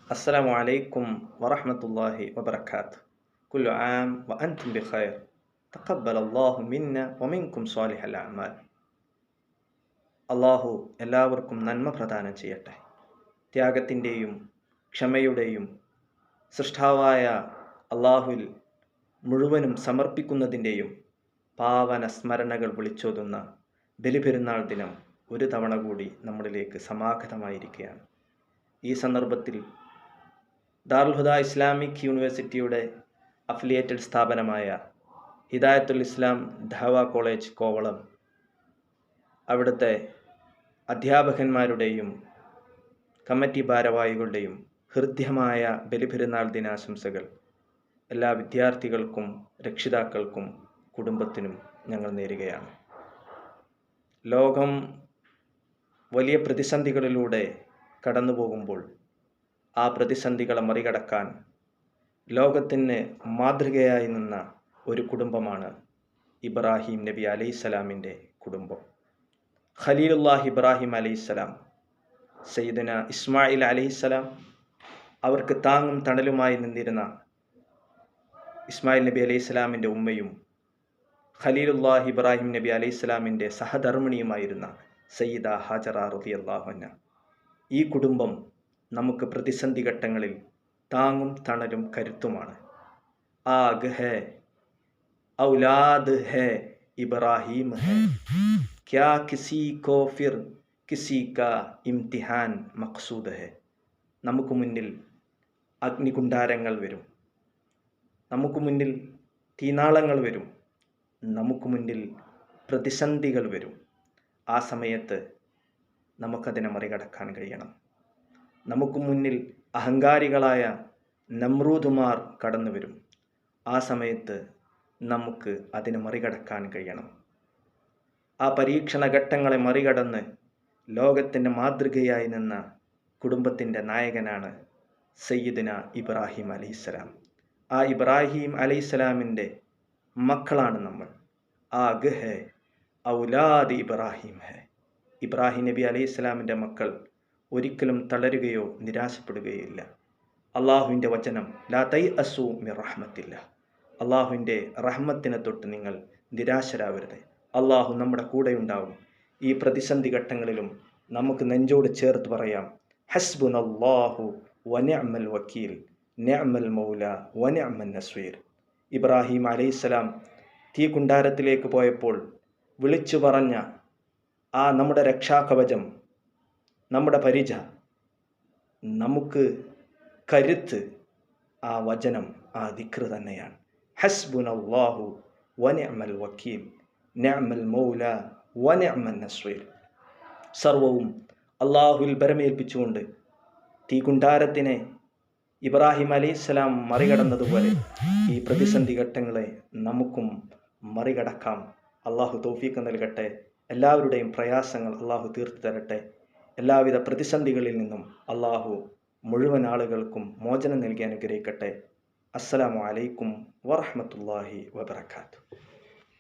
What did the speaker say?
السلام عليكم ورحمة الله وبركاته. كل عام وأنتم بخير. تقبل الله منا ومنكم صالح الأعمال. അള്ളാഹു എല്ലാവർക്കും നന്മ പ്രദാനം ചെയ്യട്ടെ. ത്യാഗത്തിൻ്റെയും ക്ഷമയുടെയും സൃഷ്ടാവായ അള്ളാഹുവിൽ മുഴുവനും സമർപ്പിക്കുന്നതിൻ്റെയും പാവന സ്മരണകൾ വിളിച്ചോതുന്ന ബലിപെരുന്നാൾ ദിനം ഒരു തവണ കൂടി നമ്മളിലേക്ക് സമാഗതമായിരിക്കുകയാണ്. ഈ സന്ദർഭത്തിൽ ദാറുൽ ഹുദ ഇസ്ലാമിക് യൂണിവേഴ്സിറ്റിയുടെ അഫിലിയേറ്റഡ് സ്ഥാപനമായ ഹിദായത്തുൽ ഇസ്ലാം ദഅവ കോളേജ് കോവളം, അവിടുത്തെ അധ്യാപകന്മാരുടെയും കമ്മിറ്റി ഭാരവാഹികളുടെയും ഹൃദ്യമായ ബലിപെരുന്നാൾ ദിനാശംസകൾ എല്ലാ വിദ്യാർത്ഥികൾക്കും രക്ഷിതാക്കൾക്കും കുടുംബത്തിനും ഞങ്ങൾ നേരുകയാണ്. ലോകം വലിയ പ്രതിസന്ധികളിലൂടെ കടന്നു പോകുമ്പോൾ ആ പ്രതിസന്ധികളെ മറികടക്കാൻ ലോകത്തിന് മാതൃകയായി നിന്ന ഒരു കുടുംബമാണ് ഇബ്രാഹിം നബി അലൈഹിസ്സലാമിൻ്റെ കുടുംബം. ഖലീലുല്ലാഹ് ഇബ്രാഹിം അലൈഹിസ്സലാം, സയ്യിദുന ഇസ്മായിൽ അലൈഹിസ്സലാം, അവർക്ക് താങ്ങും തണലുമായി നിന്നിരുന്ന ഇസ്മായിൽ നബി അലൈഹിസ്സലാമിൻ്റെ ഉമ്മയും ഖലീലുല്ലാഹ് ഇബ്രാഹിം നബി അലൈഹിസ്സലാമിൻ്റെ സഹധർമ്മിണിയുമായിരുന്ന സയ്യിദ ഹാജറ റളിയല്ലാഹു അൻഹ. ഈ കുടുംബം നമുക്ക് പ്രതിസന്ധി ഘട്ടങ്ങളിൽ താങ്ങും തണലും കരുത്തുമാണ്. ആഗ് ഹേ ഔലാദ് ഹേ ഇബ്രാഹിം ഹേ, ക്യാ കിസി കോ ഫിർ കിസി കാ ഇംതിഹാൻ മഖ്സൂദ് ഹേ. നമുക്ക് മുന്നിൽ അഗ്നികുണ്ഡാരങ്ങൾ വരും, നമുക്ക് മുന്നിൽ തീനാളങ്ങൾ വരും, നമുക്ക് മുന്നിൽ പ്രതിസന്ധികൾ വരും. ആ സമയത്ത് നമുക്കതിനെ മറികടക്കാൻ കഴിയണം. നമുക്ക് മുന്നിൽ അഹങ്കാരികളായ നമ്രൂദുമാർ കടന്നു വരും. ആ സമയത്ത് നമുക്ക് അതിനെ മറികടക്കാൻ കഴിയണം. ആ പരീക്ഷണ ഘട്ടങ്ങളെ മറികടന്ന് ലോകത്തിൻ്റെ മാതൃകയായി നിന്ന കുടുംബത്തിൻ്റെ നായകനാണ് സയ്യിദുന ഇബ്രാഹിം അലൈഹിസ്സലാം. ആ ഇബ്രാഹിം അലൈഹിസ്സലാമിൻ്റെ മക്കളാണ് നമ്മൾ. ആഗ് ഹേ ഔലാദ് ഇബ്രാഹിം ഹേ. ഇബ്രാഹിം നബി അലൈഹിസ്സലാമിൻ്റെ മക്കൾ ഒരിക്കലും തളരുകയോ നിരാശപ്പെടുകയില്ല. അള്ളാഹുവിൻ്റെ വചനം ലാ തൈഅസു മിർ റഹ്മത്തില്ല. അള്ളാഹുവിൻ്റെ റഹ്മത്തിനെ തൊട്ട് നിങ്ങൾ നിരാശരാവരുത്. അള്ളാഹു നമ്മുടെ കൂടെയുണ്ടാവും. ഈ പ്രതിസന്ധി ഘട്ടങ്ങളിലും നമുക്ക് നെഞ്ചോട് ചേർത്ത് പറയാം, ഹസ്ബുനല്ലാഹു വനിഅമൽ വക്കീൽ, നിഅമൽ മൗല വനിഅമൻ നസ്വീർ. ഇബ്രാഹിം അലൈഹിസ്സലാം തീ കുണ്ടാരത്തിലേക്ക് പോയപ്പോൾ വിളിച്ചു പറഞ്ഞ ആ നമ്മുടെ രക്ഷാകവചം, നമ്മുടെ പരിച, നമുക്ക് കരുത്ത്, ആ വചനം, ആ ദിക്ർ തന്നെയാണ്. ഹസ്ബുനല്ലാഹു വനിഅമൽ വക്കീൽ, നിഅമൽ മൗല വനിഅമൻ നസ്വീർ. സർവവും അള്ളാഹുവിൽ ബരമേൽപ്പിച്ചുകൊണ്ട് തീകുണ്ടാരത്തിനെ ഇബ്രാഹിം അലൈഹിസ്സലാം മറികടന്നതുപോലെ ഈ പ്രതിസന്ധി ഘട്ടങ്ങളെ നമുക്കും മറികടക്കാം. അള്ളാഹു തൗഫീഖ് നൽകട്ടെ. എല്ലാവരുടെയും പ്രയാസങ്ങൾ അള്ളാഹു തീർത്തു തരട്ടെ. എല്ലാവിധ പ്രതിസന്ധികളിൽ നിന്നും അള്ളാഹു മുഴുവൻ ആളുകൾക്കും മോചനം നൽകി അനുഗ്രഹിക്കട്ടെ. അസ്സലാമു അലൈക്കും വറഹ്മത്തുള്ളാഹി വബറകാതുഹു.